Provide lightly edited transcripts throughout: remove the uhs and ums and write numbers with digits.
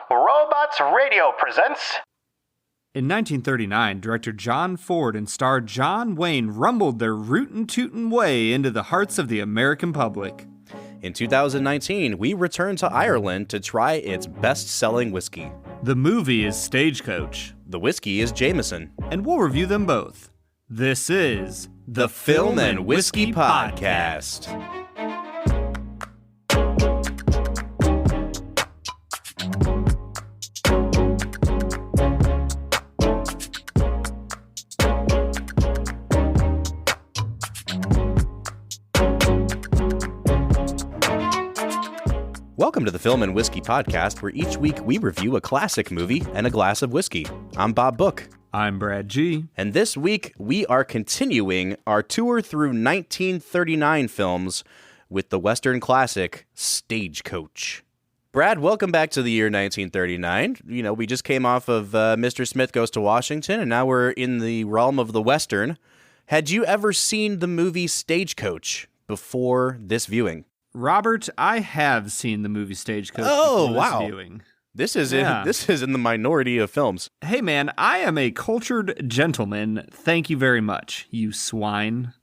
Robots Radio presents... In 1939, director John Ford and star John Wayne rumbled their rootin'-tootin' way into the hearts of the American public. In 2019, we return to Ireland to try its best-selling whiskey. The movie is Stagecoach. The whiskey is Jameson. And we'll review them both. This is the Film and Whiskey Podcast. Welcome to the Film and Whiskey Podcast, where each week we review a classic movie and a glass of whiskey. I'm Bob Book. I'm Brad G. And this week we are continuing our tour through 1939 films with the Western classic Stagecoach. Brad, welcome back to the year 1939. You know, we just came off of Mr. Smith Goes to Washington, and now we're in the realm of the Western. Had you ever seen the movie Stagecoach before this viewing? Robert, I have seen the movie Stagecoach before this viewing. This is in the minority of films. Hey man, I am a cultured gentleman. Thank you very much, you swine.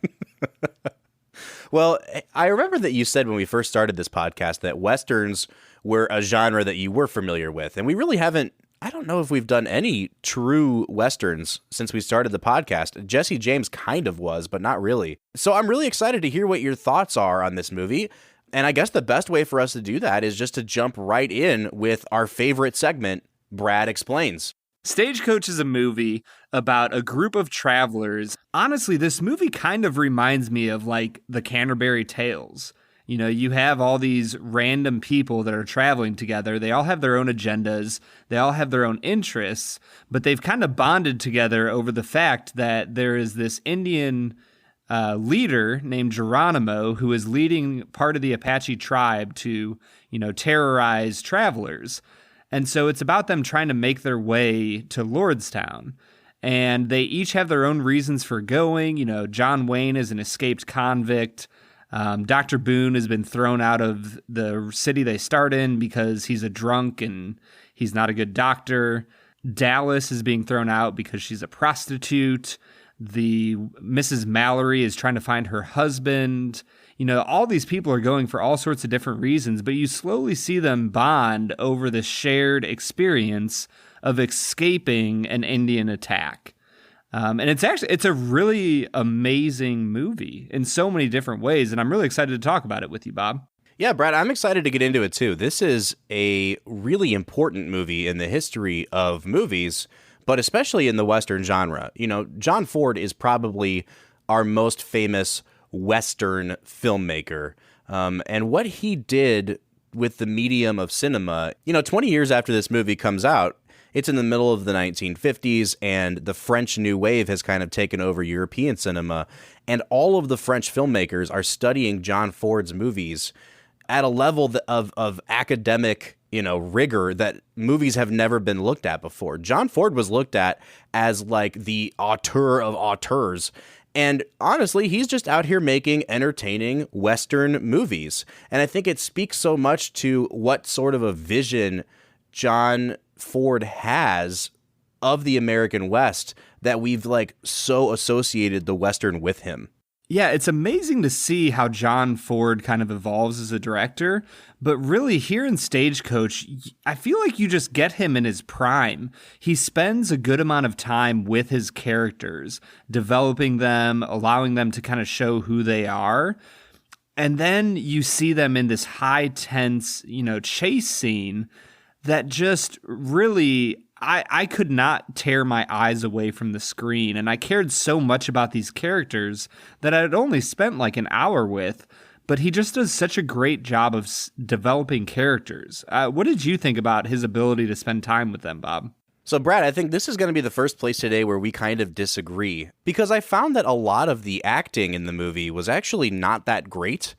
Well, I remember that you said when we first started this podcast that Westerns were a genre that you were familiar with. And we really haven't, I don't know if we've done any true Westerns since we started the podcast. Jesse James kind of was, but not really. So I'm really excited to hear what your thoughts are on this movie. And I guess the best way for us to do that is just to jump right in with our favorite segment, Brad Explains. Stagecoach is a movie about a group of travelers. Honestly, this movie kind of reminds me of like the Canterbury Tales. You know, you have all these random people that are traveling together. They all have their own agendas. They all have their own interests, but they've kind of bonded together over the fact that there is this Indian leader named Geronimo who is leading part of the Apache tribe to, you know, terrorize travelers. And so it's about them trying to make their way to Lordstown. And they each have their own reasons for going. You know, John Wayne is an escaped convict. Dr. Boone has been thrown out of the city they start in because he's a drunk and he's not a good doctor. Dallas is being thrown out because she's a prostitute. The Mrs. Mallory is trying to find her husband. You know, all these people are going for all sorts of different reasons, but you slowly see them bond over the shared experience of escaping an Indian attack. And it's a really amazing movie in so many different ways, and I'm really excited to talk about it with you, Bob. Yeah, Brad, I'm excited to get into it too. This is a really important movie in the history of movies, but especially in the Western genre. You know, John Ford is probably our most famous Western filmmaker. And what he did with the medium of cinema, you know, 20 years after this movie comes out, it's in the middle of the 1950s, and the French New Wave has kind of taken over European cinema. And all of the French filmmakers are studying John Ford's movies at a level of academic, you know, rigor that movies have never been looked at before. John Ford was looked at as like the auteur of auteurs. And honestly, he's just out here making entertaining Western movies. And I think it speaks so much to what sort of a vision John Ford has of the American West that we've like so associated the Western with him. Yeah, it's amazing to see how John Ford kind of evolves as a director, but really here in Stagecoach, I feel like you just get him in his prime. He spends a good amount of time with his characters, developing them, allowing them to kind of show who they are. And then you see them in this high tense, you know, chase scene that just really, I could not tear my eyes away from the screen. And I cared so much about these characters that I had only spent like an hour with, but he just does such a great job of developing characters. What did you think about his ability to spend time with them, Bob? So, Brad, I think this is going to be the first place today where we kind of disagree, because I found that a lot of the acting in the movie was actually not that great.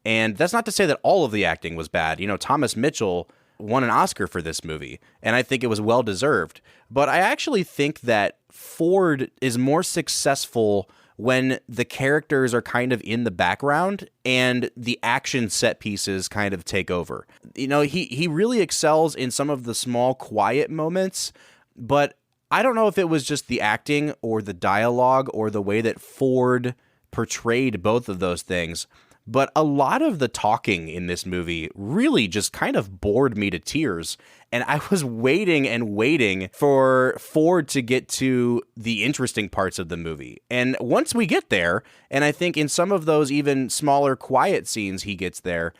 And that's not to say that all of the acting was bad. You know, Thomas Mitchell won an Oscar for this movie, and I think it was well deserved. But I actually think that Ford is more successful when the characters are kind of in the background and the action set pieces kind of take over. You know, he really excels in some of the small, quiet moments, but I don't know if it was just the acting or the dialogue or the way that Ford portrayed both of those things, but a lot of the talking in this movie really just kind of bored me to tears. And I was waiting and waiting for Ford to get to the interesting parts of the movie. And once we get there, and I think in some of those even smaller, quiet scenes, he gets there.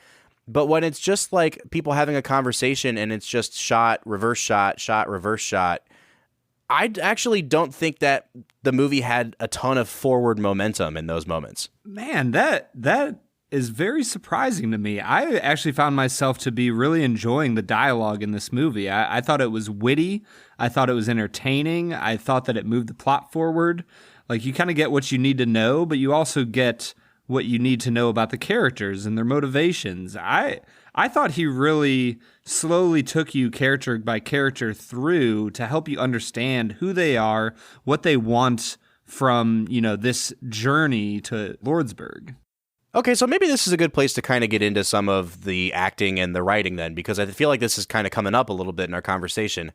But when it's just like people having a conversation and it's just shot, reverse shot, reverse shot, I actually don't think that the movie had a ton of forward momentum in those moments. Man, that is very surprising to me. I actually found myself to be really enjoying the dialogue in this movie. I thought it was witty. I thought it was entertaining. I thought that it moved the plot forward. Like, you kind of get what you need to know, but you also get what you need to know about the characters and their motivations. I thought he really slowly took you character by character through to help you understand who they are, what they want from, you know, this journey to Lordsburg. Okay, so maybe this is a good place to kind of get into some of the acting and the writing then, because I feel like this is kind of coming up a little bit in our conversation.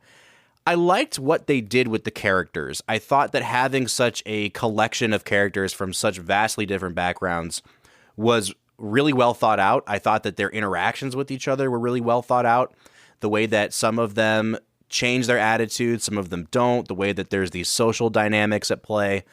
I liked what they did with the characters. I thought that having such a collection of characters from such vastly different backgrounds was really well thought out. I thought that their interactions with each other were really well thought out. The way that some of them change their attitudes, some of them don't. The way that there's these social dynamics at play.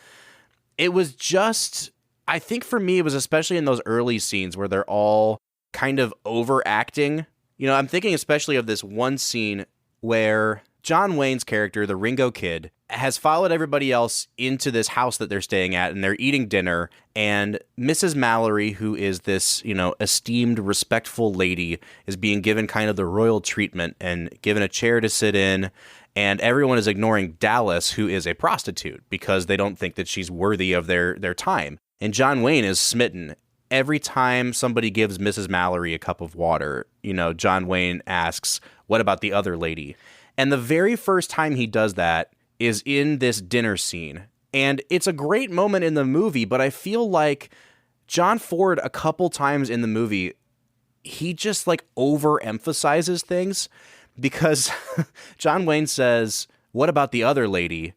It was just... I think for me, it was especially in those early scenes where they're all kind of overacting. You know, I'm thinking especially of this one scene where John Wayne's character, the Ringo Kid, has followed everybody else into this house that they're staying at, and they're eating dinner. And Mrs. Mallory, who is this, you know, esteemed, respectful lady, is being given kind of the royal treatment and given a chair to sit in. And everyone is ignoring Dallas, who is a prostitute, because they don't think that she's worthy of their time. And John Wayne is smitten. Every time somebody gives Mrs. Mallory a cup of water, you know, John Wayne asks, "What about the other lady?" And the very first time he does that is in this dinner scene. And it's a great moment in the movie, but I feel like John Ford, a couple times in the movie, he just like overemphasizes things, because John Wayne says, "What about the other lady?"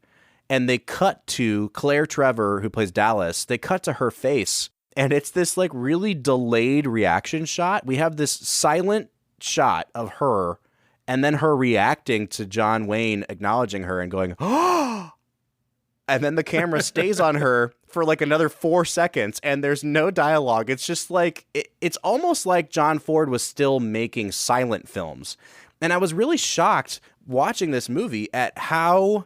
And they cut to Claire Trevor, who plays Dallas. They cut to her face, and it's this like really delayed reaction shot. We have this silent shot of her, and then her reacting to John Wayne acknowledging her and going, "Oh!" And then the camera stays on her for like another 4 seconds, and there's no dialogue. It's just like, it's almost like John Ford was still making silent films. And I was really shocked watching this movie at how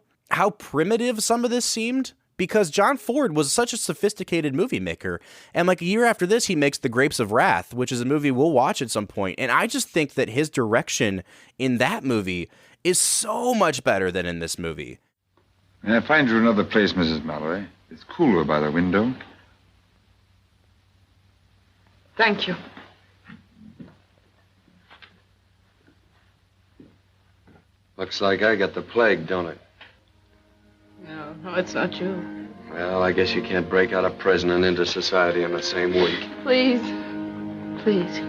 primitive some of this seemed, because John Ford was such a sophisticated movie maker. And like a year after this, he makes The Grapes of Wrath, which is a movie we'll watch at some point. And I just think that his direction in that movie is so much better than in this movie. May I find you another place, Mrs. Mallory? It's cooler by the window. Thank you. Looks like I got the plague, don't it? No, it's not you. Well, I guess you can't break out of prison and into society in the same week. Please. Please.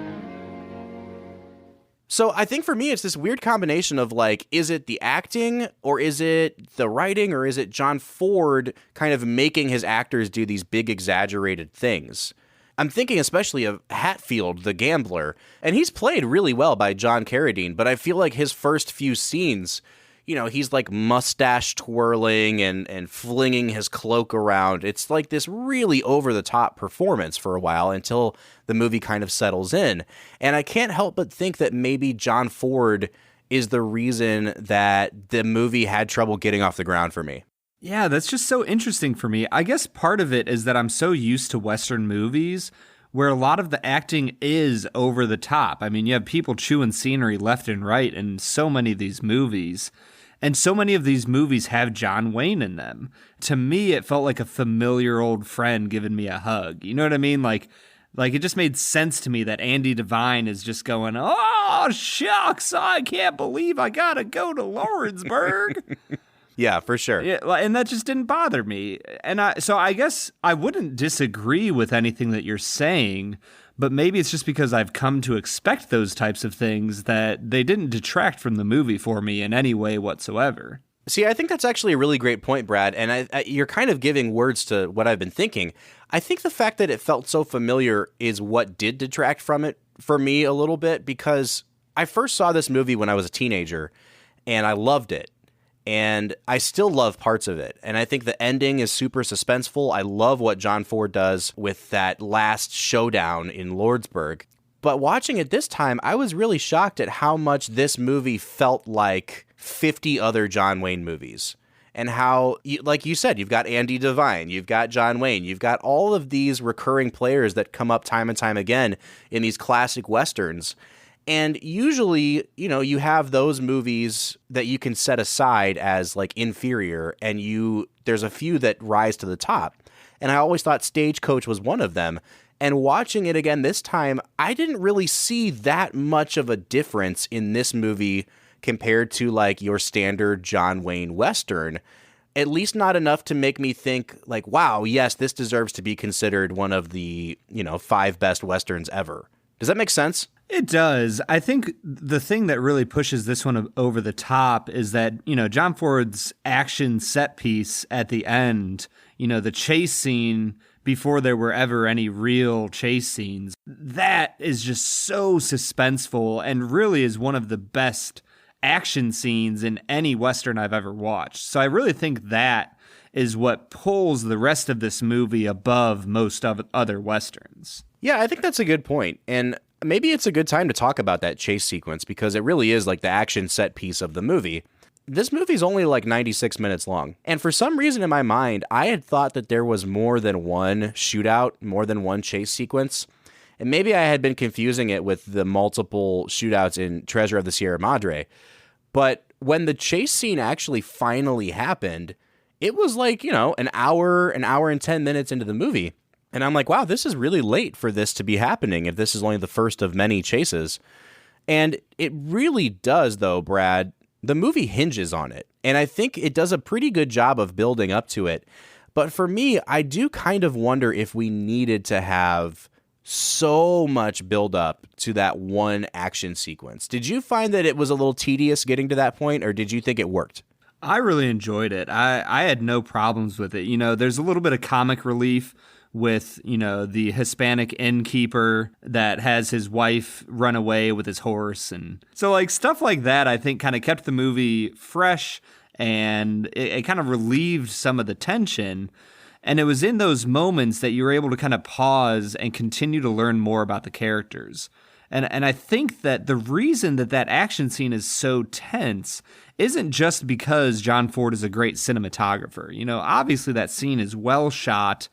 So I think for me, it's this weird combination of like, is it the acting, or is it the writing, or is it John Ford kind of making his actors do these big exaggerated things? I'm thinking especially of Hatfield, the gambler, and he's played really well by John Carradine, but I feel like his first few scenes, you know, he's like mustache twirling and flinging his cloak around. It's like this really over-the-top performance for a while until the movie kind of settles in. And I can't help but think that maybe John Ford is the reason that the movie had trouble getting off the ground for me. Yeah, that's just so interesting for me. I guess part of it is that I'm so used to Western movies where a lot of the acting is over the top. I mean, you have people chewing scenery left and right in so many of these movies. And so many of these movies have John Wayne in them. To me, it felt like a familiar old friend giving me a hug. You know what I mean? Like it just made sense to me that Andy Devine is just going, "Oh, shucks, I can't believe I gotta go to Lawrenceburg." Yeah, for sure. Yeah, and that just didn't bother me. And so I guess I wouldn't disagree with anything that you're saying, but maybe it's just because I've come to expect those types of things that they didn't detract from the movie for me in any way whatsoever. See, I think that's actually a really great point, Brad, and you're kind of giving words to what I've been thinking. I think the fact that it felt so familiar is what did detract from it for me a little bit, because I first saw this movie when I was a teenager, and I loved it. And I still love parts of it. And I think the ending is super suspenseful. I love what John Ford does with that last showdown in Lordsburg. But watching it this time, I was really shocked at how much this movie felt like 50 other John Wayne movies. And how, like you said, you've got Andy Devine, you've got John Wayne, you've got all of these recurring players that come up time and time again in these classic Westerns. And usually, you have those movies that you can set aside as like inferior, and there's a few that rise to the top. And I always thought Stagecoach was one of them. And watching it again this time, I didn't really see that much of a difference in this movie compared to like your standard John Wayne Western. At least not enough to make me think like, wow, yes, this deserves to be considered one of the, 5 best Westerns ever. Does that make sense? It does. I think the thing that really pushes this one over the top is that, John Ford's action set piece at the end, the chase scene before there were ever any real chase scenes, that is just so suspenseful and really is one of the best action scenes in any Western I've ever watched. So I really think that is what pulls the rest of this movie above most of other Westerns. Yeah, I think that's a good point. And maybe it's a good time to talk about that chase sequence because it really is like the action set piece of the movie. This movie's only like 96 minutes long. And for some reason in my mind, I had thought that there was more than one shootout, more than one chase sequence. And maybe I had been confusing it with the multiple shootouts in Treasure of the Sierra Madre. But when the chase scene actually finally happened, it was like, an hour and 10 minutes into the movie. And I'm like, wow, this is really late for this to be happening if this is only the first of many chases. And it really does, though, Brad. The movie hinges on it. And I think it does a pretty good job of building up to it. But for me, I do kind of wonder if we needed to have so much build up to that one action sequence. Did you find that it was a little tedious getting to that point, or did you think it worked? I really enjoyed it. I had no problems with it. There's a little bit of comic relief with, the Hispanic innkeeper that has his wife run away with his horse. And so like stuff like that, I think kind of kept the movie fresh and it kind of relieved some of the tension. And it was in those moments that you were able to kind of pause and continue to learn more about the characters. And I think that the reason that action scene is so tense isn't just because John Ford is a great cinematographer. Obviously that scene is well shot.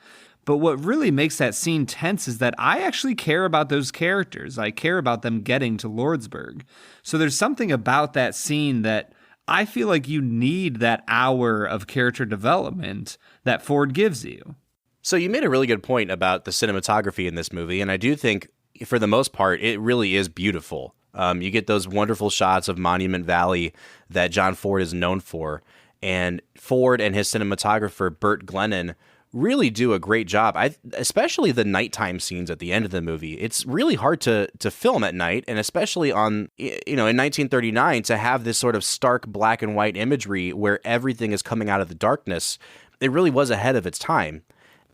But what really makes that scene tense is that I actually care about those characters. I care about them getting to Lordsburg. So there's something about that scene that I feel like you need that hour of character development that Ford gives you. So you made a really good point about the cinematography in this movie, and I do think, for the most part, it really is beautiful. You get those wonderful shots of Monument Valley that John Ford is known for, and Ford and his cinematographer, Burt Glennon, really do a great job. Especially the nighttime scenes at the end of the movie. It's really hard to film at night, and especially in 1939 to have this sort of stark black and white imagery where everything is coming out of the darkness. It really was ahead of its time.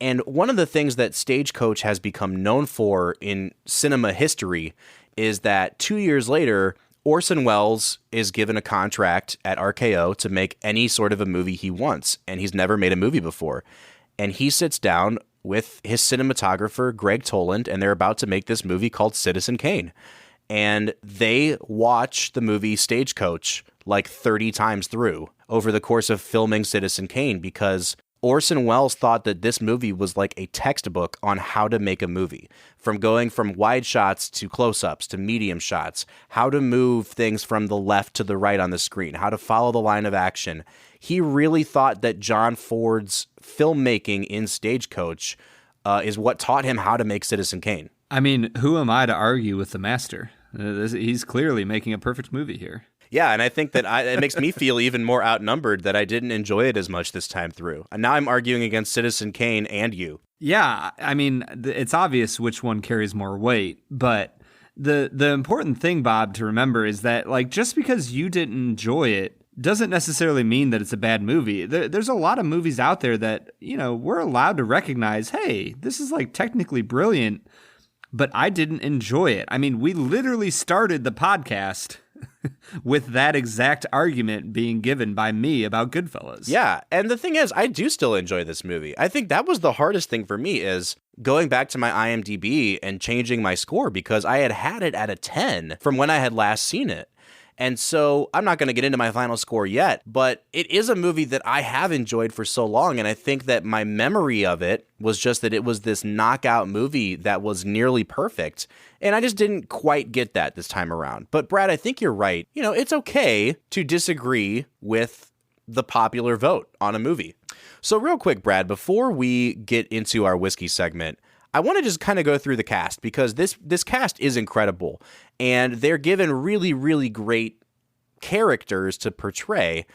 And one of the things that Stagecoach has become known for in cinema history is that 2 years later, Orson Welles is given a contract at RKO to make any sort of a movie he wants, and he's never made a movie before. And he sits down with his cinematographer, Greg Toland, and they're about to make this movie called Citizen Kane. And they watch the movie Stagecoach like 30 times through over the course of filming Citizen Kane because Orson Welles thought that this movie was like a textbook on how to make a movie, from going from wide shots to close-ups to medium shots, how to move things from the left to the right on the screen, how to follow the line of action. He really thought that John Ford's filmmaking in Stagecoach is what taught him how to make Citizen Kane. I mean, who am I to argue with the master? He's clearly making a perfect movie here. Yeah, and I think that it makes me feel even more outnumbered that I didn't enjoy it as much this time through. And now I'm arguing against Citizen Kane and you. Yeah, I mean, it's obvious which one carries more weight, but the important thing, Bob, to remember is that, like, just because you didn't enjoy it doesn't necessarily mean that it's a bad movie. There's a lot of movies out there that, you know, we're allowed to recognize, hey, this is, like, technically brilliant, but I didn't enjoy it. I mean, we literally started the podcast with that exact argument being given by me about Goodfellas. Yeah, and the thing is, I do still enjoy this movie. I think that was the hardest thing for me, is going back to my IMDb and changing my score, because I had it at a 10 from when I had last seen it. And so I'm not going to get into my final score yet, but it is a movie that I have enjoyed for so long. And I think that my memory of it was just that it was this knockout movie that was nearly perfect. And I just didn't quite get that this time around. But Brad, I think you're right. You know, it's okay to disagree with the popular vote on a movie. So real quick, Brad, before we get into our whiskey segment, I want to just kind of go through the cast, because this cast is incredible, and they're given really, really great characters to portray.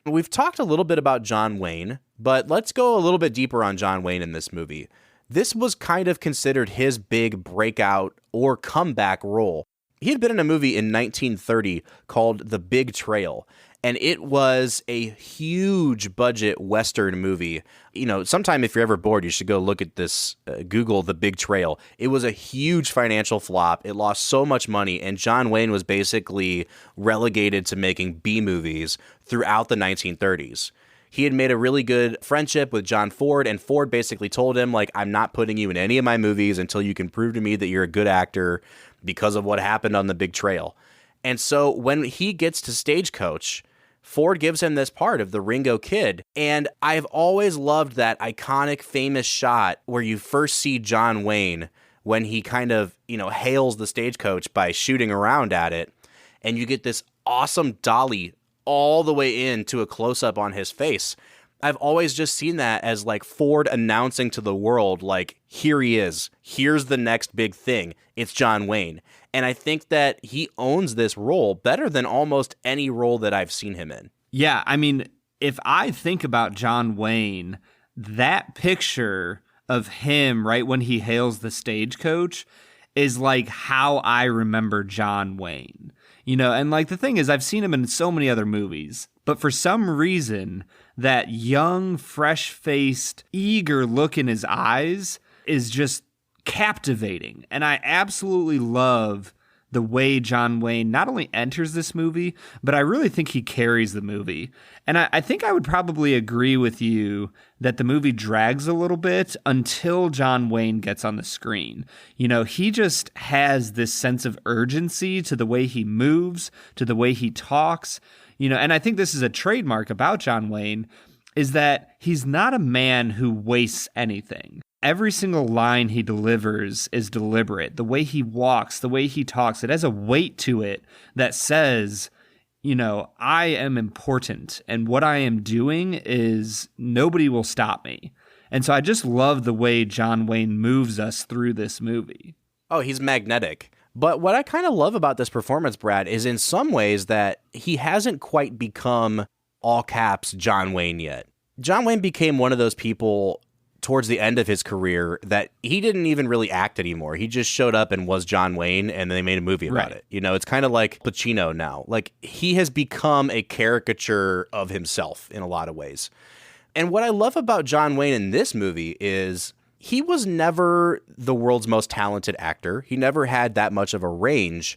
We've talked a little bit about John Wayne, but let's go a little bit deeper on John Wayne in this movie. This was kind of considered his big breakout or comeback role. He had been in a movie in 1930 called The Big Trail, and it was a huge budget Western movie. You know, sometime if you're ever bored, you should go look at this, Google The Big Trail. It was a huge financial flop. It lost so much money, and John Wayne was basically relegated to making B movies throughout the 1930s. He had made a really good friendship with John Ford, and Ford basically told him, like, I'm not putting you in any of my movies until you can prove to me that you're a good actor because of what happened on The Big Trail. And so when he gets to Stagecoach, Ford gives him this part of the Ringo Kid. And I've always loved that iconic, famous shot where you first see John Wayne when he kind of, you know, hails the Stagecoach by shooting around at it. And you get this awesome dolly all the way in to a close-up on his face. I've always just seen that as like Ford announcing to the world, like, here he is. Here's the next big thing. It's John Wayne. And I think that he owns this role better than almost any role that I've seen him in. Yeah, I mean, if I think about John Wayne, that picture of him right when he hails the Stagecoach is like how I remember John Wayne. You know, and like the thing is, I've seen him in so many other movies, but for some reason, that young, fresh-faced, eager look in his eyes is just captivating. And I absolutely love the way John Wayne not only enters this movie, but I really think he carries the movie. And I think I would probably agree with you that the movie drags a little bit until John Wayne gets on the screen. You know, he just has this sense of urgency to the way he moves, to the way he talks. You know, and I think this is a trademark about John Wayne, is that he's not a man who wastes anything. Every single line he delivers is deliberate. The way he walks, the way he talks, it has a weight to it that says, you know, I am important, and what I am doing is nobody will stop me. And so I just love the way John Wayne moves us through this movie. Oh, he's magnetic. But what I kind of love about this performance, Brad, is in some ways that he hasn't quite become all caps John Wayne yet. John Wayne became one of those people towards the end of his career that he didn't even really act anymore. He just showed up and was John Wayne, and they made a movie about it. You know, it's kind of like Pacino now. Like, he has become a caricature of himself in a lot of ways. And what I love about John Wayne in this movie is he was never the world's most talented actor. He never had that much of a range.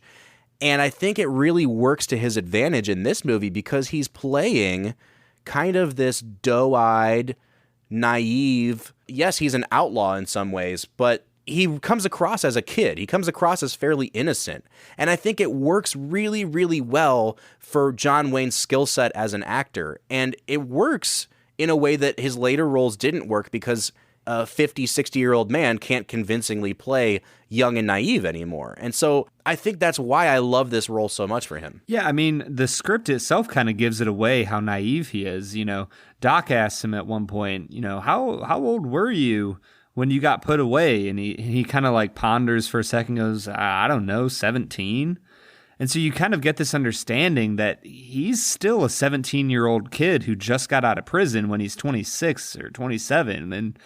And I think it really works to his advantage in this movie because he's playing kind of this doe-eyed, naive, yes, he's an outlaw in some ways, but he comes across as a kid. He comes across as fairly innocent. And I think it works really, really well for John Wayne's skill set as an actor. And it works in a way that his later roles didn't work because a 50, 60-year-old man can't convincingly play young and naive anymore. And so I think that's why I love this role so much for him. Yeah, I mean, the script itself kind of gives it away how naive he is. You know, Doc asks him at one point, you know, how old were you when you got put away? And he kind of like ponders for a second, goes, I don't know, 17. And so you kind of get this understanding that he's still a 17-year-old kid who just got out of prison when he's 26 or 27. And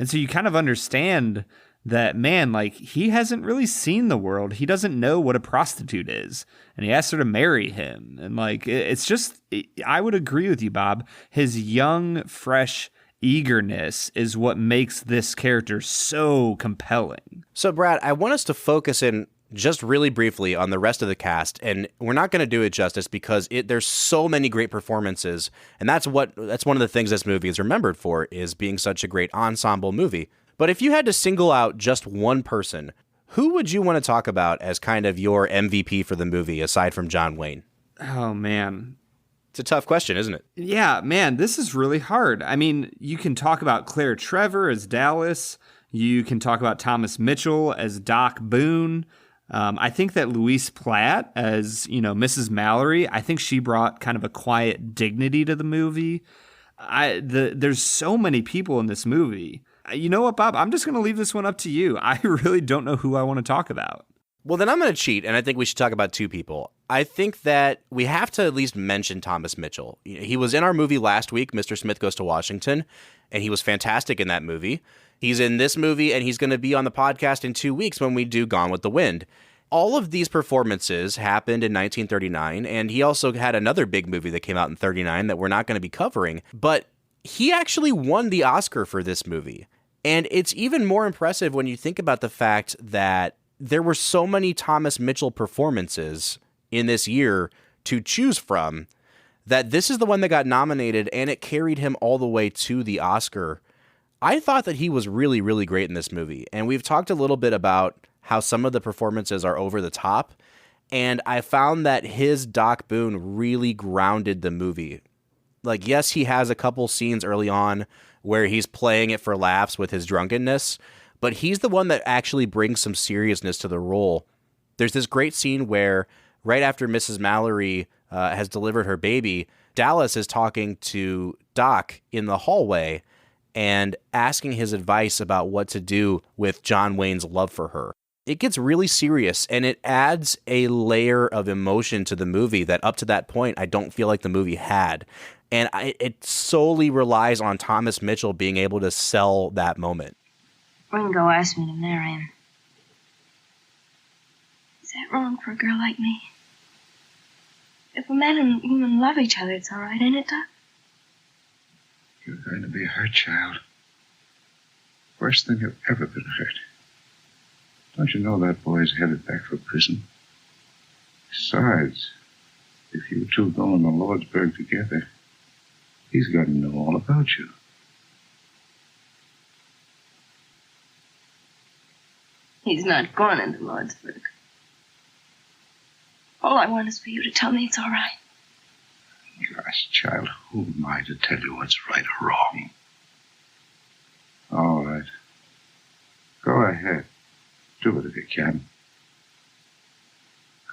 so you kind of understand that, man, like, he hasn't really seen the world. He doesn't know what a prostitute is. And he asks her to marry him. And, like, it's just, I would agree with you, Bob. His young, fresh eagerness is what makes this character so compelling. So, Brad, I want us to focus in just really briefly on the rest of the cast, and we're not going to do it justice because there's so many great performances, and that's one of the things this movie is remembered for, is being such a great ensemble movie. But if you had to single out just one person, who would you want to talk about as kind of your MVP for the movie, aside from John Wayne? Oh, man. It's a tough question, isn't it? Yeah, man, this is really hard. I mean, you can talk about Claire Trevor as Dallas. You can talk about Thomas Mitchell as Doc Boone. I think that Louise Platt as, Mrs. Mallory, I think she brought kind of a quiet dignity to the movie. There's so many people in this movie. You know what, Bob? I'm just going to leave this one up to you. I really don't know who I want to talk about. Well, then I'm going to cheat, and I think we should talk about two people. I think that we have to at least mention Thomas Mitchell. He was in our movie last week, Mr. Smith Goes to Washington, and he was fantastic in that movie. He's in this movie, and he's going to be on the podcast in 2 weeks when we do Gone with the Wind. All of these performances happened in 1939, and he also had another big movie that came out in 39 that we're not going to be covering, but he actually won the Oscar for this movie. And it's even more impressive when you think about the fact that there were so many Thomas Mitchell performances in this year to choose from that this is the one that got nominated, and it carried him all the way to the Oscar. I thought that he was really, really great in this movie. And we've talked a little bit about how some of the performances are over the top. And I found that his Doc Boone really grounded the movie. Like, yes, he has a couple scenes early on where he's playing it for laughs with his drunkenness, but he's the one that actually brings some seriousness to the role. There's this great scene where right after Mrs. Mallory has delivered her baby, Dallas is talking to Doc in the hallway and asking his advice about what to do with John Wayne's love for her. It gets really serious, and it adds a layer of emotion to the movie that up to that point I don't feel like the movie had. And it solely relies on Thomas Mitchell being able to sell that moment. Ringo asked me to marry him. Is that wrong for a girl like me? If a man and woman love each other, it's all right, ain't it, Doc? You're going to be hurt, child. Worse than you've ever been hurt. Don't you know that boy's headed back for prison? Besides, if you two go in the Lordsburg together, he's got to know all about you. He's not going into Lordsburg. All I want is for you to tell me it's all right. Gosh, child, who am I to tell you what's right or wrong? All right. Go ahead. Do it if you can.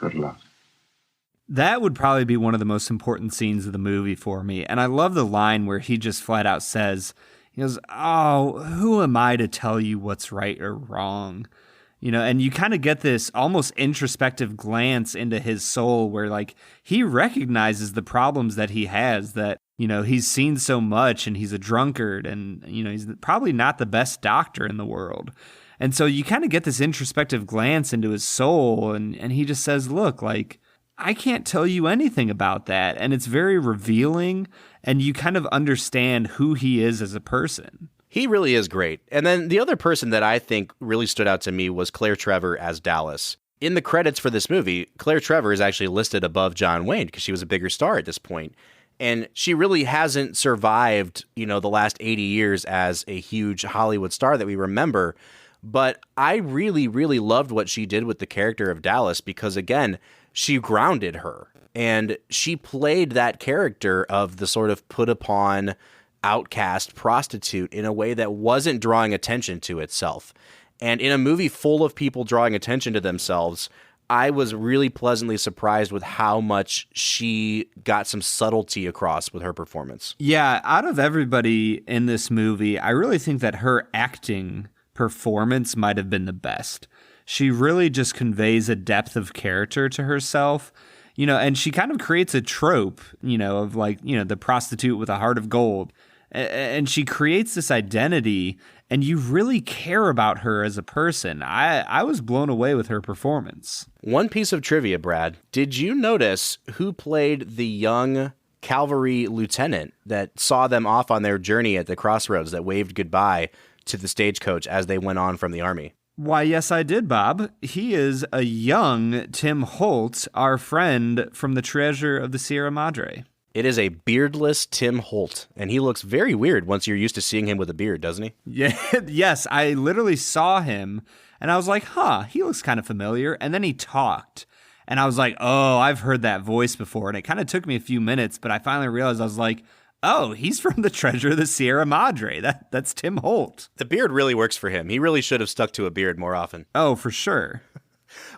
Good luck. That would probably be one of the most important scenes of the movie for me. And I love the line where he just flat out says, he goes, "Oh, who am I to tell you what's right or wrong?" And you kind of get this almost introspective glance into his soul where, like, he recognizes the problems that he has, that, he's seen so much and he's a drunkard and, he's probably not the best doctor in the world. And so you kind of get this introspective glance into his soul, and he just says, look, like, I can't tell you anything about that. And it's very revealing, and you kind of understand who he is as a person. He really is great. And then the other person that I think really stood out to me was Claire Trevor as Dallas. In the credits for this movie, Claire Trevor is actually listed above John Wayne because she was a bigger star at this point. And she really hasn't survived, the last 80 years as a huge Hollywood star that we remember. But I really, really loved what she did with the character of Dallas because, again, she grounded her. And she played that character of the sort of put upon outcast prostitute in a way that wasn't drawing attention to itself. And in a movie full of people drawing attention to themselves, I was really pleasantly surprised with how much she got some subtlety across with her performance. Yeah, out of everybody in this movie, I really think that her acting performance might have been the best. she really just conveys a depth of character to herself, and she kind of creates a trope, of like, the prostitute with a heart of gold. And she creates this identity, and you really care about her as a person. I was blown away with her performance. One piece of trivia, Brad. Did you notice who played the young cavalry lieutenant that saw them off on their journey at the crossroads, that waved goodbye to the stagecoach as they went on from the army? Why, yes, I did, Bob. He is a young Tim Holt, our friend from the Treasure of the Sierra Madre. It is a beardless Tim Holt, and he looks very weird once you're used to seeing him with a beard, doesn't he? Yeah, yes, I literally saw him, and I was like, he looks kind of familiar, and then he talked, and I was like, oh, I've heard that voice before, and it kind of took me a few minutes, but I finally realized, I was like, oh, he's from the Treasure of the Sierra Madre. That's Tim Holt. The beard really works for him. He really should have stuck to a beard more often. Oh, for sure.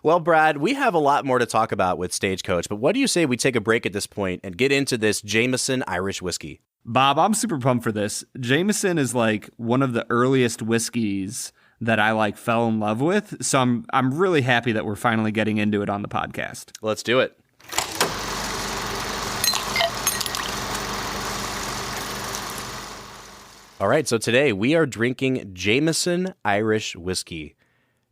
Well, Brad, we have a lot more to talk about with Stagecoach, but what do you say we take a break at this point and get into this Jameson Irish Whiskey? Bob, I'm super pumped for this. Jameson is like one of the earliest whiskeys that I fell in love with, so I'm really happy that we're finally getting into it on the podcast. Let's do it. All right, so today we are drinking Jameson Irish Whiskey.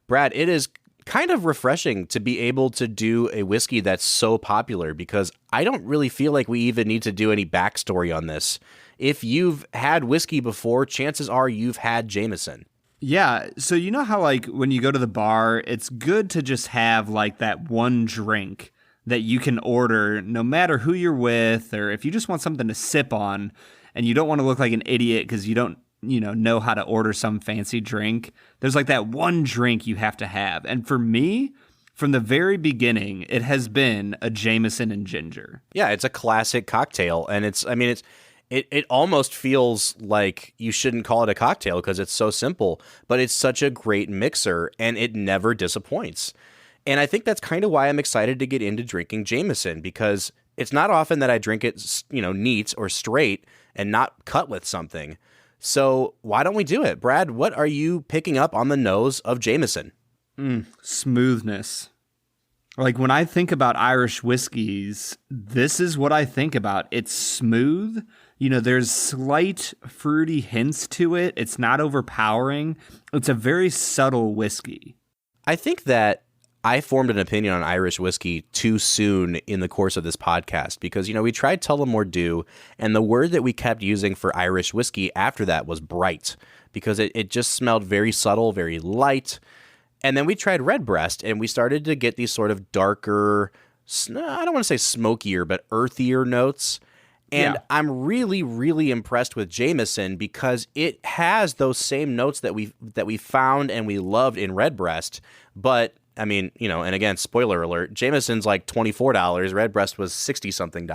Brad, it is kind of refreshing to be able to do a whiskey that's so popular, because I don't really feel like we even need to do any backstory on this. If you've had whiskey before, chances are you've had Jameson. Yeah, so you know how when you go to the bar, it's good to just have that one drink that you can order no matter who you're with, or if you just want something to sip on and you don't want to look like an idiot because you don't know how to order some fancy drink. There's that one drink you have to have. And for me, from the very beginning, it has been a Jameson and ginger. Yeah, it's a classic cocktail. And it almost feels like you shouldn't call it a cocktail because it's so simple, but it's such a great mixer and it never disappoints. And I think that's kind of why I'm excited to get into drinking Jameson, because it's not often that I drink it, neat or straight and not cut with something. So why don't we do it? Brad, what are you picking up on the nose of Jameson? Smoothness. When I think about Irish whiskeys, this is what I think about. It's smooth. There's slight fruity hints to it. It's not overpowering. It's a very subtle whiskey. I think that I formed an opinion on Irish whiskey too soon in the course of this podcast because, we tried Tullamore Dew, and the word that we kept using for Irish whiskey after that was bright, because it just smelled very subtle, very light. And then we tried Redbreast, and we started to get these sort of darker, I don't want to say smokier, but earthier notes. And yeah. I'm really, really impressed with Jameson because it has those same notes that we found and we loved in Redbreast, but and again, spoiler alert, Jameson's like $24. Redbreast was $60-something.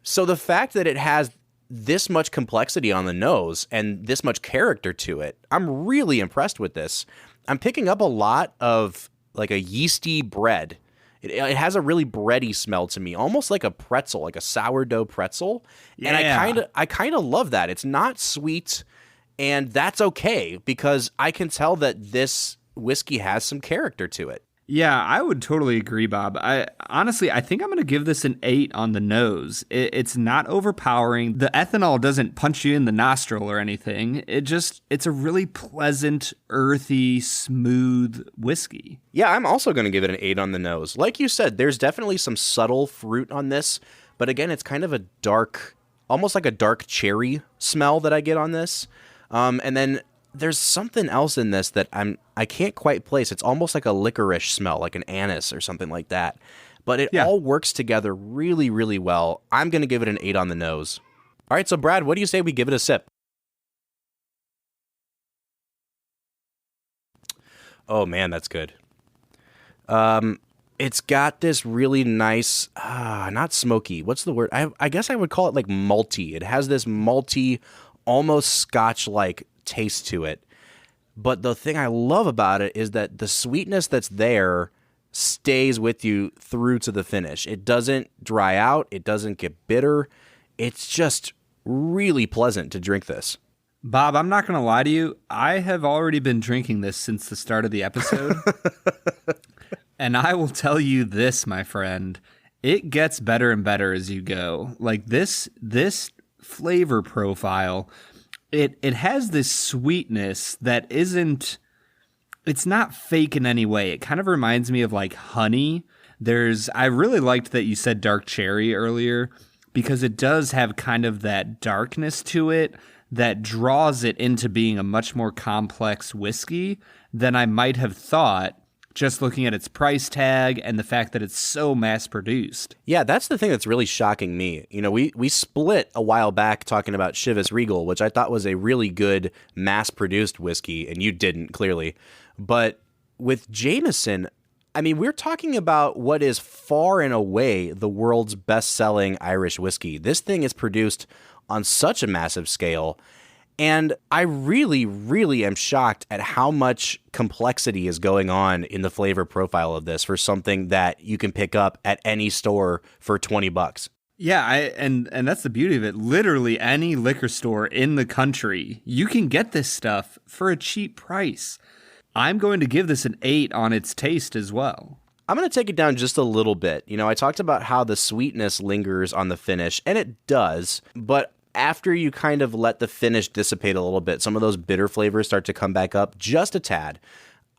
So the fact that it has this much complexity on the nose and this much character to it, I'm really impressed with this. I'm picking up a lot of a yeasty bread. It has a really bready smell to me, almost like a pretzel, like a sourdough pretzel. Yeah. And I kind of love that. It's not sweet, and that's okay because I can tell that this whiskey has some character to it. Yeah, I would totally agree, Bob. I think I'm going to give this an 8 on the nose. It's not overpowering. The ethanol doesn't punch you in the nostril or anything. It's a really pleasant, earthy, smooth whiskey. Yeah, I'm also going to give it an 8 on the nose. Like you said, there's definitely some subtle fruit on this, but again, it's kind of a dark, almost like a dark cherry smell that I get on this. And then there's something else in this that I can't quite place. It's almost like a licorice smell, like an anise or something like that. But it all works together really, really well. I'm going to give it an 8 on the nose. All right, so Brad, what do you say we give it a sip? Oh, man, that's good. It's got this really nice, not smoky. What's the word? I guess I would call it malty. It has this malty, almost scotch-like taste to it. But the thing I love about it is that the sweetness that's there stays with you through to the finish. It doesn't dry out. It doesn't get bitter. It's just really pleasant to drink this. Bob, I'm not going to lie to you. I have already been drinking this since the start of the episode. And I will tell you this, my friend. It gets better and better as you go. Like this flavor profile, it has this sweetness that isn't, it's not fake in any way. It kind of reminds me of like honey. I really liked that you said dark cherry earlier, because it does have kind of that darkness to it that draws it into being a much more complex whiskey than I might have thought, just looking at its price tag and the fact that it's so mass produced. Yeah, that's the thing that's really shocking me. You know, we split a while back talking about Chivas Regal, which I thought was a really good mass produced whiskey, and you didn't, clearly. But with Jameson, I mean, we're talking about what is far and away the world's best-selling Irish whiskey. This thing is produced on such a massive scale, and I really, really am shocked at how much complexity is going on in the flavor profile of this for something that you can pick up at any store for $20. Yeah, and that's the beauty of it. Literally any liquor store in the country, you can get this stuff for a cheap price. I'm going to give this an 8 on its taste as well. I'm going to take it down just a little bit. You know, I talked about how the sweetness lingers on the finish, and it does, but after you kind of let the finish dissipate a little bit, some of those bitter flavors start to come back up just a tad.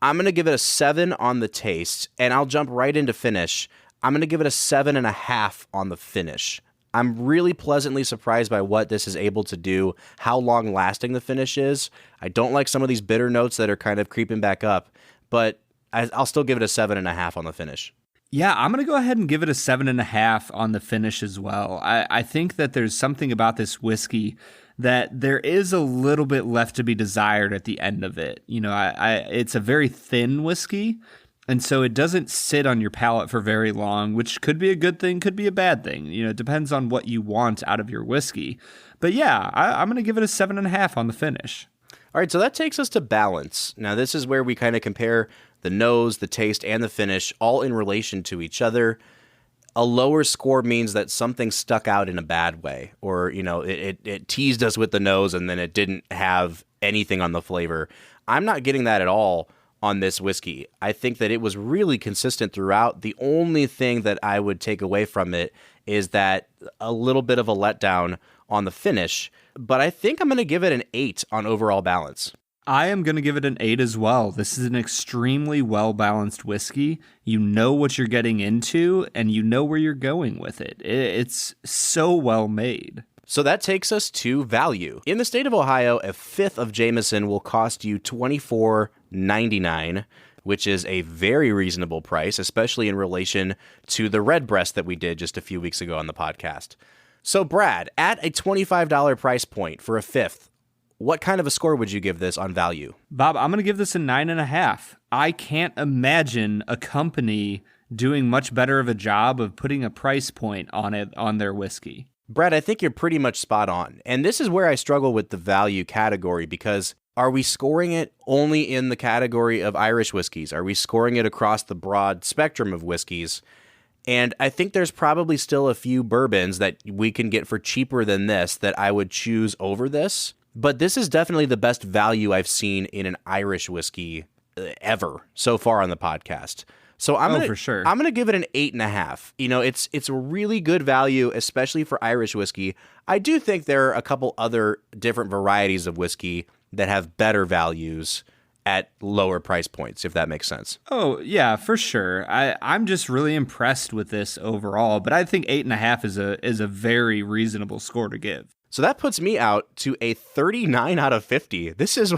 I'm going to give it a 7 on the taste, and I'll jump right into finish. I'm going to give it a 7.5 on the finish. I'm really pleasantly surprised by what this is able to do, how long lasting the finish is. I don't like some of these bitter notes that are kind of creeping back up, but I'll still give it a 7.5 on the finish. Yeah, I'm going to go ahead and give it a 7.5 on the finish as well. I think that there's something about this whiskey that there is a little bit left to be desired at the end of it. You know, it's a very thin whiskey, and so it doesn't sit on your palate for very long, which could be a good thing, could be a bad thing. You know, it depends on what you want out of your whiskey. But yeah, I'm going to give it a 7.5 on the finish. All right, so that takes us to balance. Now, this is where we kind of compare the nose, the taste, and the finish all in relation to each other. A lower score means that something stuck out in a bad way, or, you know, it teased us with the nose and then it didn't have anything on the flavor. I'm not getting that at all on this whiskey. I think that it was really consistent throughout. The only thing that I would take away from it is that a little bit of a letdown on the finish, but I think I'm going to give it an 8 on overall balance. I am going to give it an 8 as well. This is an extremely well-balanced whiskey. You know what you're getting into, and you know where you're going with it. It's so well made. So that takes us to value. In the state of Ohio, a fifth of Jameson will cost you $24.99, which is a very reasonable price, especially in relation to the Redbreast that we did just a few weeks ago on the podcast. So Brad, at a $25 price point for a fifth, what kind of a score would you give this on value? Bob, I'm going to give this a 9.5. I can't imagine a company doing much better of a job of putting a price point on it on their whiskey. Brad, I think you're pretty much spot on. And this is where I struggle with the value category, because are we scoring it only in the category of Irish whiskeys? Are we scoring it across the broad spectrum of whiskeys? And I think there's probably still a few bourbons that we can get for cheaper than this that I would choose over this. But this is definitely the best value I've seen in an Irish whiskey ever so far on the podcast. So for sure. I'm gonna give it an 8.5. You know, it's a really good value, especially for Irish whiskey. I do think there are a couple other different varieties of whiskey that have better values at lower price points, if that makes sense. Oh, yeah, for sure. I'm just really impressed with this overall, but I think 8.5 is a very reasonable score to give. So that puts me out to a 39 out of 50. This is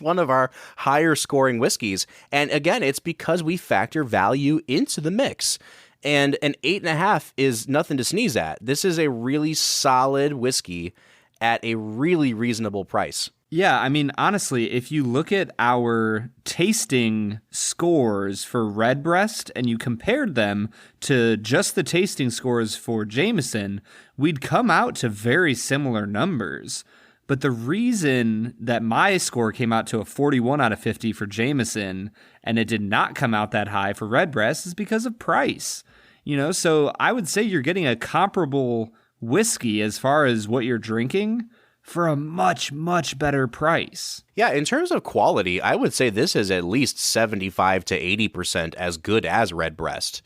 one of our higher scoring whiskeys. And again, it's because we factor value into the mix. And an 8.5 is nothing to sneeze at. This is a really solid whiskey at a really reasonable price. Yeah, I mean, honestly, if you look at our tasting scores for Redbreast and you compared them to just the tasting scores for Jameson, we'd come out to very similar numbers. But the reason that my score came out to a 41 out of 50 for Jameson and it did not come out that high for Redbreast is because of price. You know, so I would say you're getting a comparable whiskey as far as what you're drinking for a much, much better price. Yeah, in terms of quality, I would say this is at least 75 to 80% as good as Redbreast.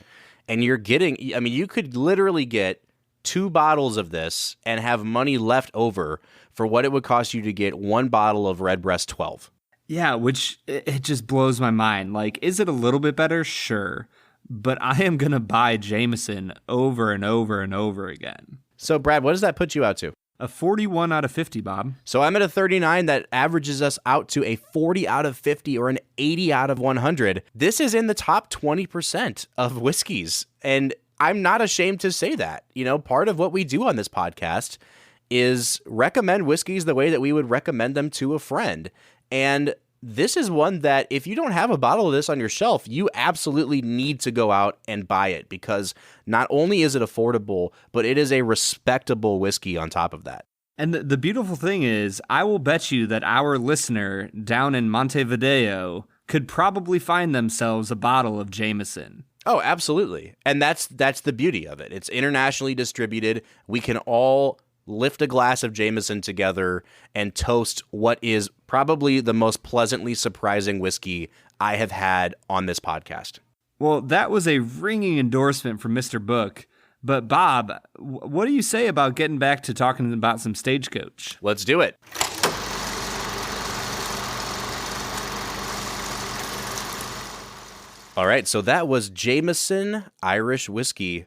And you're getting, I mean, you could literally get 2 bottles of this and have money left over for what it would cost you to get 1 bottle of Redbreast 12. Yeah, which it just blows my mind. Like, is it a little bit better? Sure. But I am going to buy Jameson over and over and over again. So, Brad, what does that put you out to? A 41 out of 50, Bob. So I'm at a 39. That averages us out to a 40 out of 50 or an 80 out of 100. This is in the top 20% of whiskeys. And I'm not ashamed to say that. You know, part of what we do on this podcast is recommend whiskeys the way that we would recommend them to a friend. And this is one that if you don't have a bottle of this on your shelf, you absolutely need to go out and buy it, because not only is it affordable, but it is a respectable whiskey on top of that. And the beautiful thing is, I will bet you that our listener down in Montevideo could probably find themselves a bottle of Jameson. Oh, absolutely. And that's the beauty of it. It's internationally distributed. We can all lift a glass of Jameson together and toast what is probably the most pleasantly surprising whiskey I have had on this podcast. Well, that was a ringing endorsement from Mr. Book. But Bob, what do you say about getting back to talking about some Stagecoach? Let's do it. All right, so that was Jameson Irish Whiskey.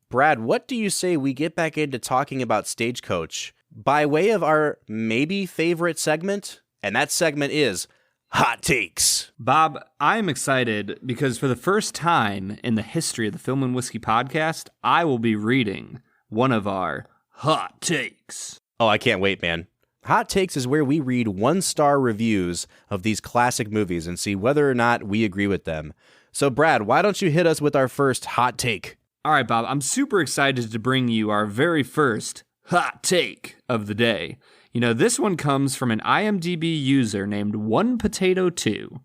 Brad, what do you say we get back into talking about Stagecoach by way of our maybe favorite segment? And that segment is Hot Takes. Bob, I'm excited because for the first time in the history of the Film and Whiskey podcast, I will be reading one of our Hot Takes. Oh, I can't wait, man. Hot Takes is where we read 1-star reviews of these classic movies and see whether or not we agree with them. So, Brad, why don't you hit us with our first hot take? All right, Bob, I'm super excited to bring you our very first hot take of the day. You know, this one comes from an IMDb user named OnePotato2,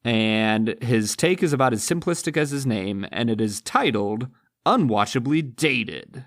and his take is about as simplistic as his name, and it is titled, Unwatchably Dated.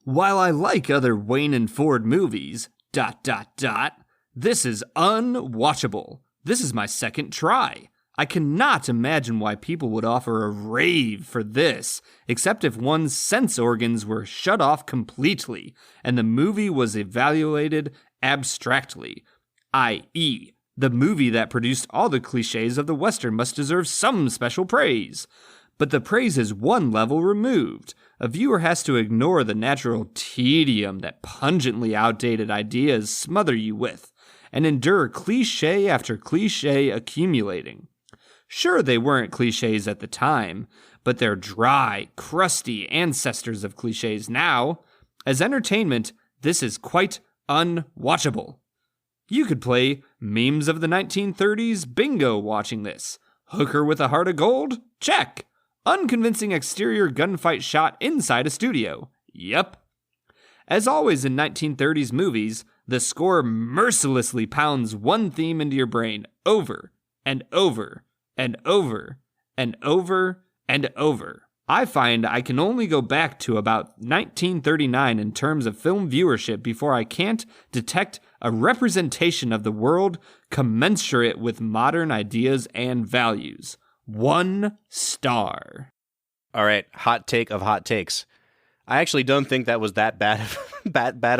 While I like other Wayne and Ford movies, ... this is unwatchable. This is my second try. I cannot imagine why people would offer a rave for this, except if one's sense organs were shut off completely, and the movie was evaluated abstractly, i.e., the movie that produced all the cliches of the Western must deserve some special praise. But the praise is one level removed. A viewer has to ignore the natural tedium that pungently outdated ideas smother you with, and endure cliche after cliche accumulating. Sure, they weren't cliches at the time, but they're dry, crusty ancestors of cliches now. As entertainment, this is quite unwatchable. You could play memes of the 1930s bingo watching this. Hooker with a heart of gold? Check. Unconvincing exterior gunfight shot inside a studio? Yep. As always in 1930s movies, the score mercilessly pounds one theme into your brain over and over and over and over and over. I find I can only go back to about 1939 in terms of film viewership before I can't detect a representation of the world commensurate with modern ideas and values. 1 star. All right, hot take of hot takes. I actually don't think that was that bad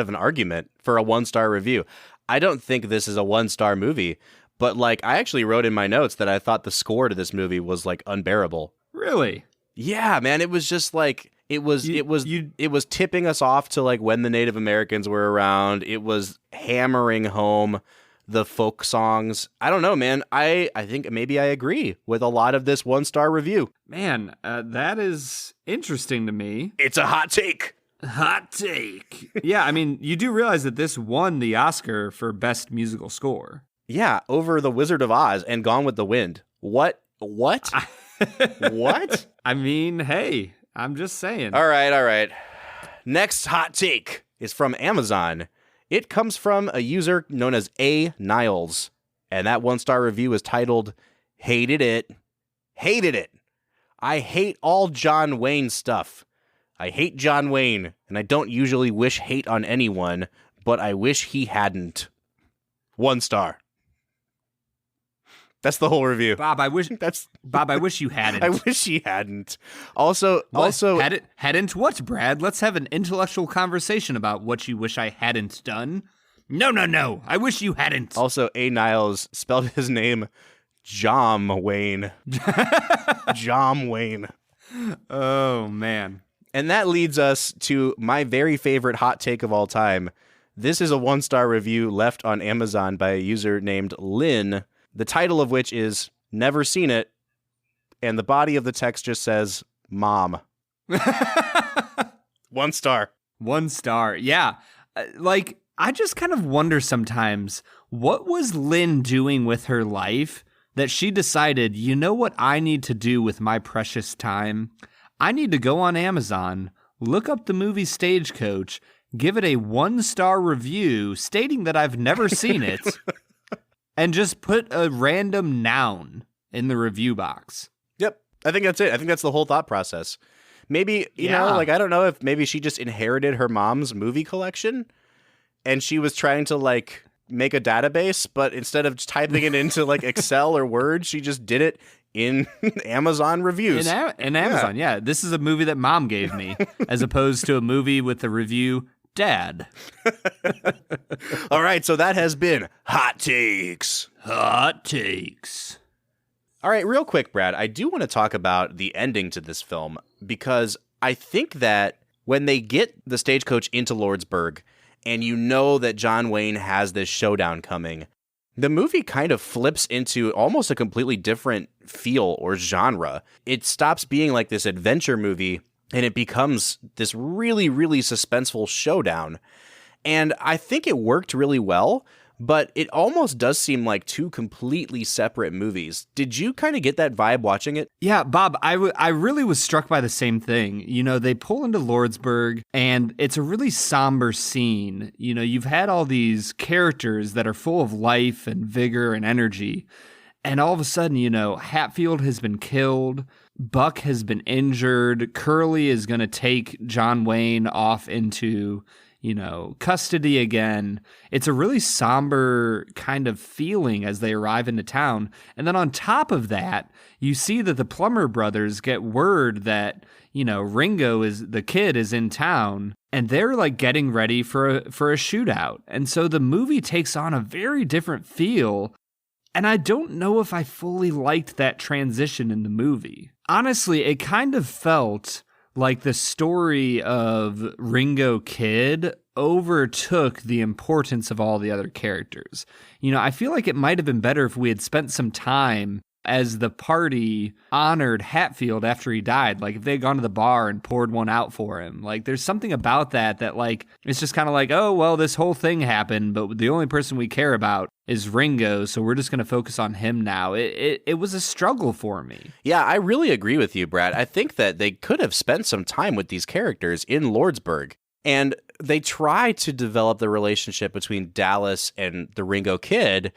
of an argument for a 1-star review. I don't think this is a 1-star movie. But, like, I actually wrote in my notes that I thought the score to this movie was, like, unbearable. Really? Yeah, man. It was just, like, it was tipping us off to, like, when the Native Americans were around. It was hammering home the folk songs. I don't know, man. I think maybe I agree with a lot of this 1-star review. Man, that is interesting to me. It's a hot take. Hot take. Yeah, I mean, you do realize that this won the Oscar for Best Musical Score. Yeah, over The Wizard of Oz and Gone with the Wind. What? What? I mean, hey, I'm just saying. All right. Next hot take is from Amazon. It comes from a user known as A. Niles. And that 1-star review is titled, Hated It. Hated it. I hate all John Wayne stuff. I hate John Wayne, and I don't usually wish hate on anyone, but I wish he hadn't. 1 star. That's the whole review. Bob, I wish you hadn't. I wish he hadn't. Also, hadn't what, Brad? Let's have an intellectual conversation about what you wish I hadn't done. No. I wish you hadn't. Also, A. Niles spelled his name Jom Wayne. Jom Wayne. Oh, man. And that leads us to my very favorite hot take of all time. This is a 1-star review left on Amazon by a user named Lynn, the title of which is Never Seen It, and the body of the text just says, Mom. 1 star. 1 star. Yeah. I just kind of wonder sometimes, what was Lynn doing with her life that she decided, you know what I need to do with my precious time? I need to go on Amazon, look up the movie Stagecoach, give it a 1-star review stating that I've never seen it, and just put a random noun in the review box. Yep. I think that's it. I think that's the whole thought process. Maybe, you know, I don't know if maybe she just inherited her mom's movie collection and she was trying to make a database, but instead of just typing it into Excel or Word, she just did it in Amazon reviews. In Amazon, yeah. This is a movie that Mom gave me, as opposed to a movie with the review Dad. All right, so that has been Hot Takes. Hot Takes. All right, real quick, Brad, I do want to talk about the ending to this film, because I think that when they get the Stagecoach into Lordsburg, and you know that John Wayne has this showdown coming, the movie kind of flips into almost a completely different feel or genre. It stops being like this adventure movie, and it becomes this really, really suspenseful showdown. And I think it worked really well, but it almost does seem like 2 completely separate movies. Did you kind of get that vibe watching it? Yeah, Bob, I really was struck by the same thing. You know, they pull into Lordsburg, and it's a really somber scene. You know, you've had all these characters that are full of life and vigor and energy, and all of a sudden, you know, Hatfield has been killed, Buck has been injured, Curly is going to take John Wayne off into, you know, custody again. It's a really somber kind of feeling as they arrive into town. And then on top of that, you see that the Plummer brothers get word that, you know, the kid is in town, and they're getting ready for a shootout. And so the movie takes on a very different feel. And I don't know if I fully liked that transition in the movie. Honestly, it kind of felt like the story of Ringo Kid overtook the importance of all the other characters. You know, I feel like it might have been better if we had spent some time as the party honored Hatfield after he died. If they had gone to the bar and poured one out for him. There's something about that it's just kind of oh, well, this whole thing happened, but the only person we care about is Ringo, so we're just going to focus on him now. It was a struggle for me. Yeah, I really agree with you, Brad. I think that they could have spent some time with these characters in Lordsburg, and they try to develop the relationship between Dallas and the Ringo Kid.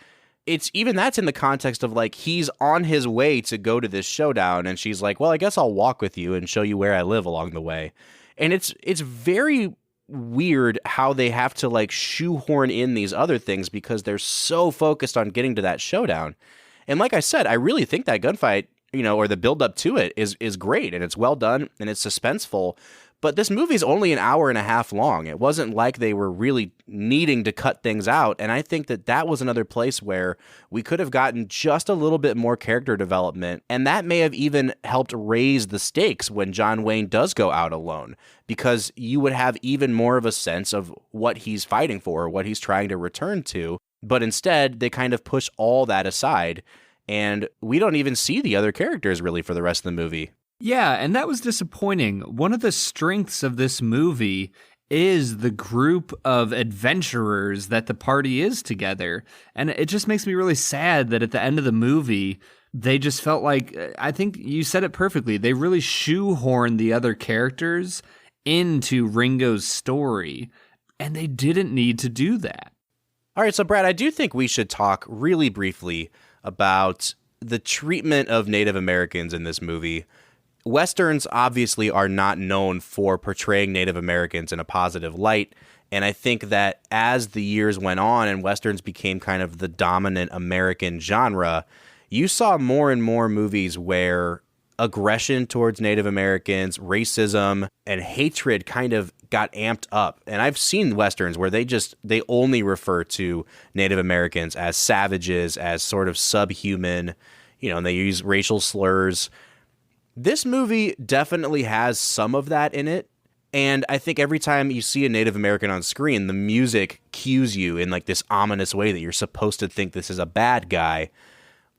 That's in the context of he's on his way to go to this showdown, and she's like, well, I guess I'll walk with you and show you where I live along the way. And it's very weird how they have to shoehorn in these other things because they're so focused on getting to that showdown. And like I said, I really think that gunfight, you know, or the build up to it is great, and it's well done and it's suspenseful. But this movie's only an hour and a half long. It wasn't like they were really needing to cut things out. And I think that was another place where we could have gotten just a little bit more character development. And that may have even helped raise the stakes when John Wayne does go out alone, because you would have even more of a sense of what he's fighting for, what he's trying to return to. But instead, they kind of push all that aside, and we don't even see the other characters really for the rest of the movie. Yeah, and that was disappointing. One of the strengths of this movie is the group of adventurers that the party is together. And it just makes me really sad that at the end of the movie, they just felt I think you said it perfectly, they really shoehorned the other characters into Ringo's story, and they didn't need to do that. All right, so Brad, I do think we should talk really briefly about the treatment of Native Americans in this movie. Westerns obviously are not known for portraying Native Americans in a positive light. And I think that as the years went on and Westerns became kind of the dominant American genre, you saw more and more movies where aggression towards Native Americans, racism, and hatred kind of got amped up. And I've seen Westerns where they only refer to Native Americans as savages, as sort of subhuman, and they use racial slurs. This movie definitely has some of that in it. And I think every time you see a Native American on screen, the music cues you in like this ominous way that you're supposed to think this is a bad guy.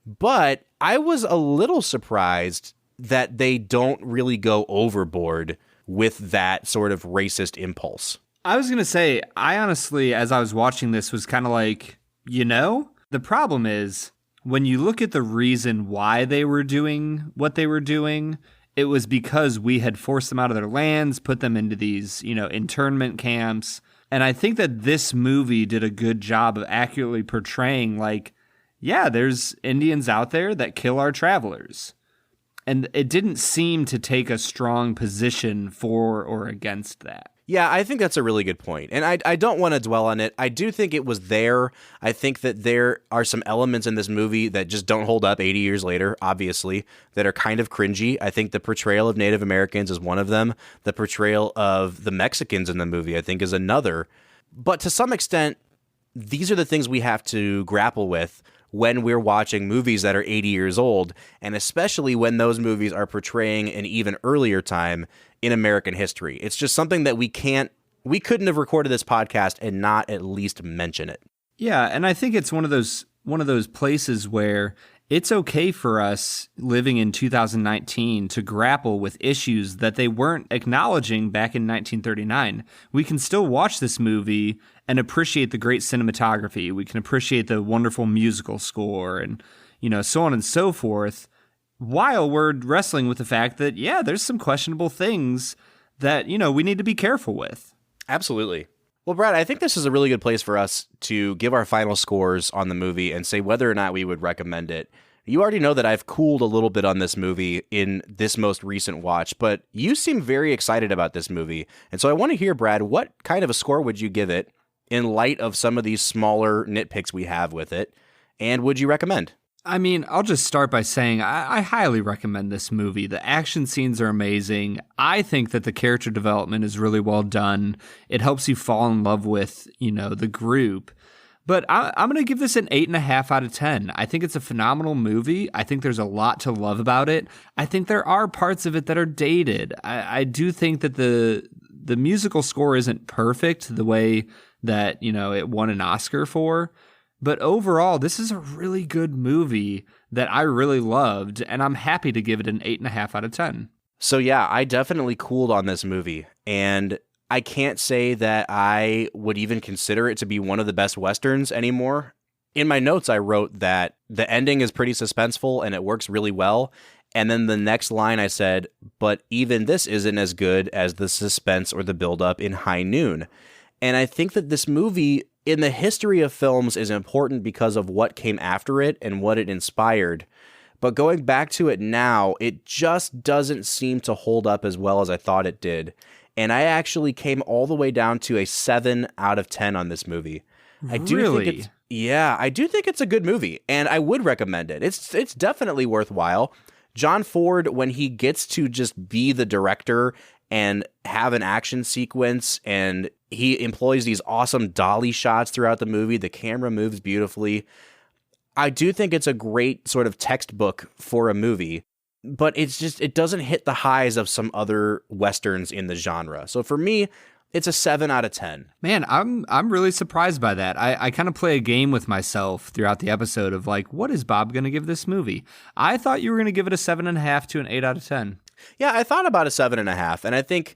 But I was a little surprised that they don't really go overboard with that sort of racist impulse. I was going to say, I honestly, as I was watching this, was kind of like, the problem is when you look at the reason why they were doing what they were doing, it was because we had forced them out of their lands, put them into these, internment camps. And I think that this movie did a good job of accurately portraying, like, yeah, there's Indians out there that kill our travelers. And it didn't seem to take a strong position for or against that. Yeah, I think that's a really good point. And I don't want to dwell on it. I do think it was there. I think that there are some elements in this movie that just don't hold up 80 years later, obviously, that are kind of cringy. I think the portrayal of Native Americans is one of them. The portrayal of the Mexicans in the movie, I think, is another. But to some extent, these are the things we have to grapple with when we're watching movies that are 80 years old, and especially when those movies are portraying an even earlier time in American history. It's just something that we couldn't have recorded this podcast and not at least mention it. Yeah, and I think it's one of those places where it's okay for us living in 2019 to grapple with issues that they weren't acknowledging back in 1939. We can still watch this movie and appreciate the great cinematography. We can appreciate the wonderful musical score and, so on and so forth, while we're wrestling with the fact that, yeah, there's some questionable things that, we need to be careful with. Absolutely. Well, Brad, I think this is a really good place for us to give our final scores on the movie and say whether or not we would recommend it. You already know that I've cooled a little bit on this movie in this most recent watch, but you seem very excited about this movie. And so I want to hear, Brad, what kind of a score would you give it in light of some of these smaller nitpicks we have with it? And would you recommend? I mean, I'll just start by saying I highly recommend this movie. The action scenes are amazing. I think that the character development is really well done. It helps you fall in love with, the group. But I'm going to give this an 8.5 out of 10. I think it's a phenomenal movie. I think there's a lot to love about it. I think there are parts of it that are dated. I do think that the musical score isn't perfect the way that, it won an Oscar for. But overall, this is a really good movie that I really loved, and I'm happy to give it an 8.5 out of 10. So yeah, I definitely cooled on this movie, and I can't say that I would even consider it to be one of the best Westerns anymore. In my notes, I wrote that the ending is pretty suspenseful and it works really well. And then the next line I said, but even this isn't as good as the suspense or the buildup in High Noon. And I think that this movie, in the history of films, is important because of what came after it and what it inspired. But going back to it now, it just doesn't seem to hold up as well as I thought it did. And I actually came all the way down to a 7 out of 10 on this movie. I do think it's a good movie, and I would recommend it. It's definitely worthwhile. John Ford, when he gets to just be the director and have an action sequence, and he employs these awesome dolly shots throughout the movie, the camera moves beautifully. I do think it's a great sort of textbook for a movie, but it doesn't hit the highs of some other Westerns in the genre. So for me, it's a 7 out of 10. Man, I'm really surprised by that. I kind of play a game with myself throughout the episode of like, what is Bob going to give this movie? I thought you were going to give it a 7.5 to an 8 out of 10. Yeah, I thought about a 7.5, and I think,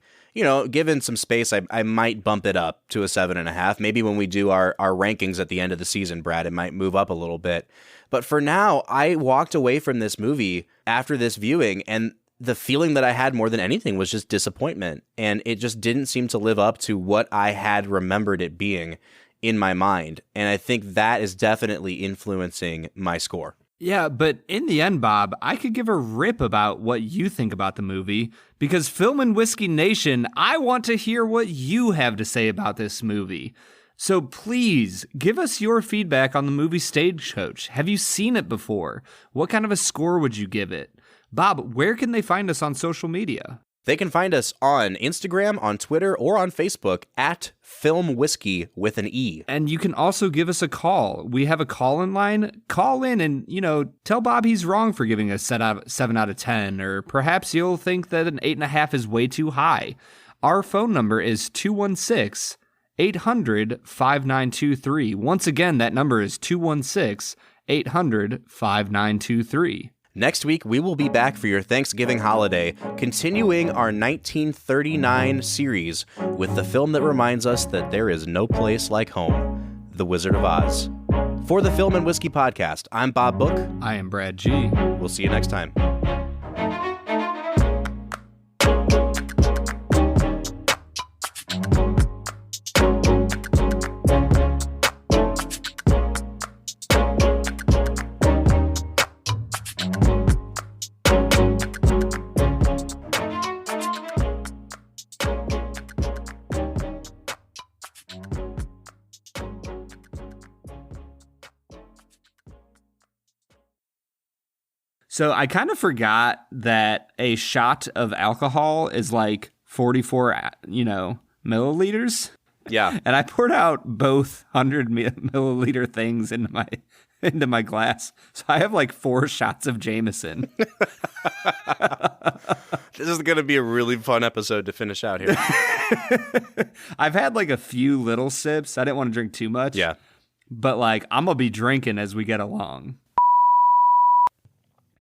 given some space, I might bump it up to a 7.5. Maybe when we do our rankings at the end of the season, Brad, it might move up a little bit. But for now, I walked away from this movie after this viewing, and the feeling that I had more than anything was just disappointment. And it just didn't seem to live up to what I had remembered it being in my mind. And I think that is definitely influencing my score. Yeah, but in the end, Bob, I could give a rip about what you think about the movie, because Film and Whiskey Nation, I want to hear what you have to say about this movie. So please, give us your feedback on the movie Stagecoach. Have you seen it before? What kind of a score would you give it? Bob, where can they find us on social media? They can find us on Instagram, on Twitter, or on Facebook at Film Whiskey with an E. And you can also give us a call. We have a call-in line. Call in and, tell Bob he's wrong for giving us 7 out of 10, or perhaps you'll think that an 8.5 is way too high. Our phone number is 216-800-5923. Once again, that number is 216-800-5923. Next week, we will be back for your Thanksgiving holiday, continuing our 1939 series with the film that reminds us that there is no place like home, The Wizard of Oz. For the Film and Whiskey Podcast, I'm Bob Book. I am Brad G. We'll see you next time. So I kind of forgot that a shot of alcohol is like 44, milliliters. Yeah. And I poured out both 100 milliliter things into my glass. So I have like 4 shots of Jameson. This is going to be a really fun episode to finish out here. I've had like a few little sips. I didn't want to drink too much. Yeah. But like I'm going to be drinking as we get along.